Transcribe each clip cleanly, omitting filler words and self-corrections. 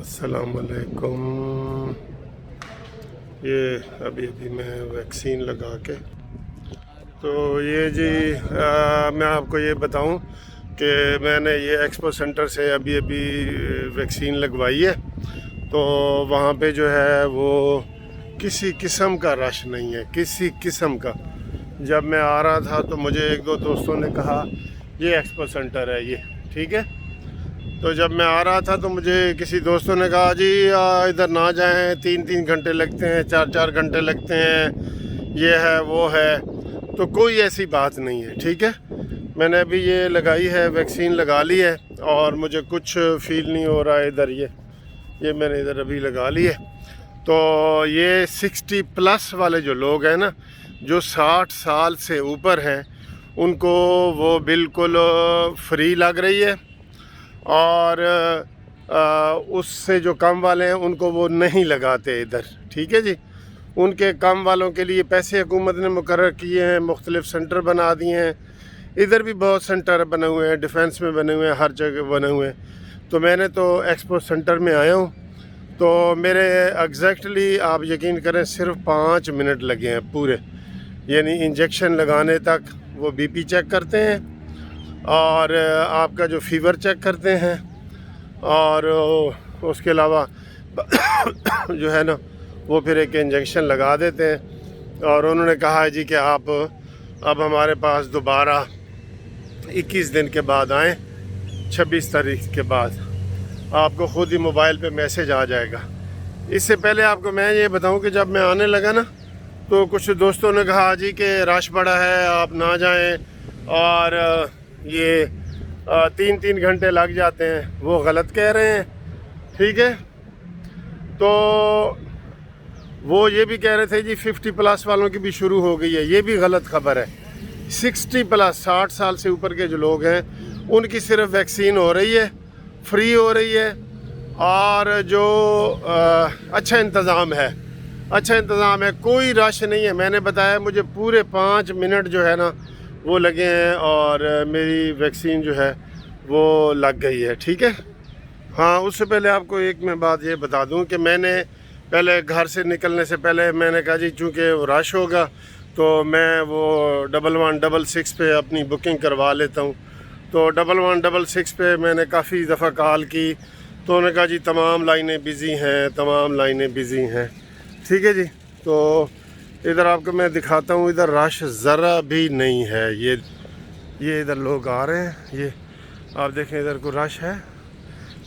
अस्सलामुअलैकुम। ये अभी मैं वैक्सीन लगा के तो ये जी मैं आपको ये बताऊं कि मैंने ये एक्सपो सेंटर से अभी वैक्सीन लगवाई है। तो वहाँ पे जो है वो किसी किस्म का रश नहीं है, किसी किस्म का। जब मैं आ रहा था तो मुझे एक दो दोस्तों ने कहा ये एक्सपो सेंटर है ये, ठीक है। तो जब मैं आ रहा था तो मुझे किसी दोस्तों ने कहा जी इधर ना जाएं, 3-3 घंटे लगते हैं, 4-4 घंटे लगते हैं, ये है वो है। तो कोई ऐसी बात नहीं है, ठीक है। मैंने अभी ये लगाई है, वैक्सीन लगा ली है और मुझे कुछ फील नहीं हो रहा है इधर। ये मैंने इधर अभी लगा ली है। तो ये 60+ वाले जो लोग हैं ना, जो 60 साल से ऊपर हैं, उनको वो बिल्कुल फ्री लग रही है। और उससे जो कम वाले हैं उनको वो नहीं लगाते इधर, ठीक है जी। उनके कम वालों के लिए पैसे हुकूमत ने मुकर्रर किए हैं, मुख्तलिफ सेंटर बना दिए हैं। इधर भी बहुत सेंटर बने हुए हैं, डिफेंस में बने हुए हैं, हर जगह बने हुए हैं। तो मैंने तो एक्सपो सेंटर में आया हूँ। तो मेरे एग्जैक्टली आप यकीन करें सिर्फ 5 मिनट लगे हैं पूरे, यानी इंजेक्शन लगाने तक। वो बीपी चेक करते हैं और आपका जो फीवर चेक करते हैं, और उसके अलावा जो है ना वो फिर एक इंजेक्शन लगा देते हैं। और उन्होंने कहा है जी कि आप अब हमारे पास दोबारा 21 दिन के बाद आएँ, 26 तारीख के बाद आपको ख़ुद ही मोबाइल पे मैसेज आ जाएगा। इससे पहले आपको मैं ये बताऊं कि जब मैं आने लगा ना तो कुछ दोस्तों ने कहा जी कि रश बड़ा है, आप ना जाएं और ये 3-3 घंटे लग जाते हैं। वो गलत कह रहे हैं, ठीक है। तो वो ये भी कह रहे थे जी 50+ वालों की भी शुरू हो गई है, ये भी गलत खबर है। 60+, 60 साल से ऊपर के जो लोग हैं उनकी सिर्फ वैक्सीन हो रही है, फ्री हो रही है। और जो अच्छा इंतज़ाम है, अच्छा इंतज़ाम है, कोई रश नहीं है। मैंने बताया मुझे पूरे 5 मिनट जो है ना वो लगे हैं और मेरी वैक्सीन जो है वो लग गई है, ठीक है। हाँ, उससे पहले आपको एक मैं बात ये बता दूं कि मैंने पहले घर से निकलने से पहले मैंने कहा जी चूँकि रश होगा तो मैं वो 1166 पे अपनी बुकिंग करवा लेता हूँ। तो 1166 पे मैंने काफ़ी दफ़ा कॉल की तो उन्होंने कहा जी तमाम लाइनें बिज़ी हैं, तमाम लाइनें बिज़ी हैं, ठीक है जी। तो इधर आपको मैं दिखाता हूँ, इधर रश ज़रा भी नहीं है। ये इधर लोग आ रहे हैं, ये आप देखें इधर को रश है,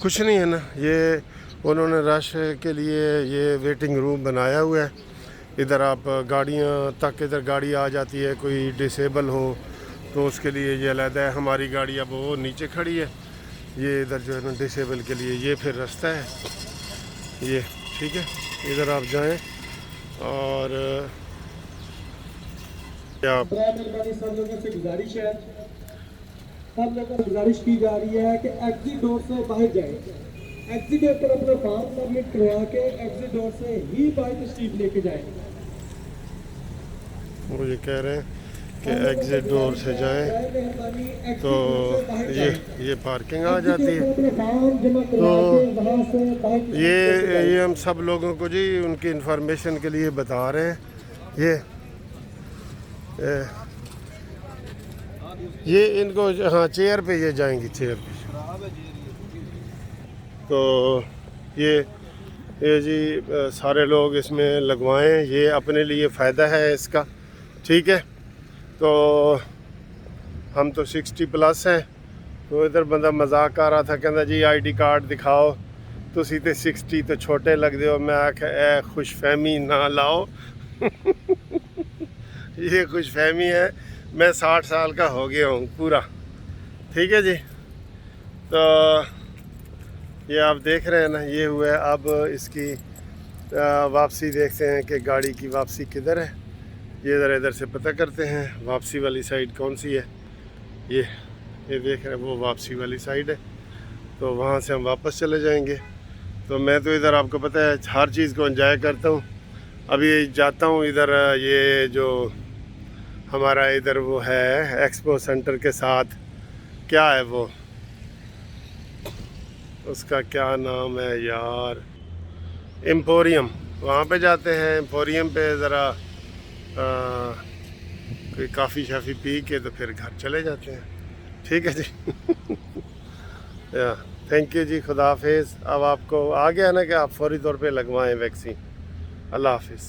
कुछ नहीं है ना। ये उन्होंने रश के लिए ये वेटिंग रूम बनाया हुआ है। इधर आप गाड़ियाँ तक, इधर गाड़ी आ जाती है, कोई डिसेबल हो तो उसके लिए ये अलग है। हमारी गाड़ी अब वो नीचे खड़ी है, ये इधर जो है ना डिसेबल के लिए ये फिर रास्ता है ये, ठीक है। इधर आप जाएं और आप मेहरबानी सब लोगों से गुजारिश है, सब लोगों से गुजारिश की जा रही है कि एग्जिट डोर से बाहर जाए। एग्जिट डोर पर अपना फॉर्म सबमिट करवा के एग्जिट डोर से ही बाहर तशरीफ लेके जाए। वो ये कह रहे हैं कि एग्जिट डोर से जाएं तो ये पार्किंग आ जाती है। तो ये हम सब लोगों को जी उनकी इंफॉर्मेशन के लिए बता रहे हैं। ये इनको हाँ चेयर पे ये जाएंगी, चेयर पे। तो ये जी सारे लोग इसमें लगवाएं, ये अपने लिए फ़ायदा है इसका, ठीक है। तो हम तो 60+ हैं। तो इधर बंदा मजाक आ रहा था, कहना जी ID कार्ड दिखाओ, तुसी ते 60 तो छोटे लगते हो। मैं आख्या ए खुशफहमी ना लाओ ये खुशफहमी है, मैं 60 साल का हो गया हूँ पूरा, ठीक है जी। तो ये आप देख रहे हैं ना, ये हुआ है। अब इसकी वापसी देखते हैं कि गाड़ी की वापसी किधर है। ये इधर से पता करते हैं वापसी वाली साइड कौन सी है। ये देख रहे हैं वो वापसी वाली साइड है, तो वहाँ से हम वापस चले जाएंगे। तो मैं तो इधर आपको पता है हर चीज़ को एंजॉय करता हूँ। अभी जाता हूँ इधर, ये जो हमारा इधर वो है एक्सपो सेंटर के साथ, क्या है वो, उसका क्या नाम है यार, एम्पोरियम, वहाँ पे जाते हैं। एम्पोरियम पे ज़रा कोई काफ़ी शाफ़ी पी के तो फिर घर चले जाते हैं। ठीक है जी। या थैंक यू जी, खुदा हाफिज़। अब आपको आ गया ना कि आप फौरी तौर पे लगवाएं वैक्सीन। अल्लाह हाफिज़।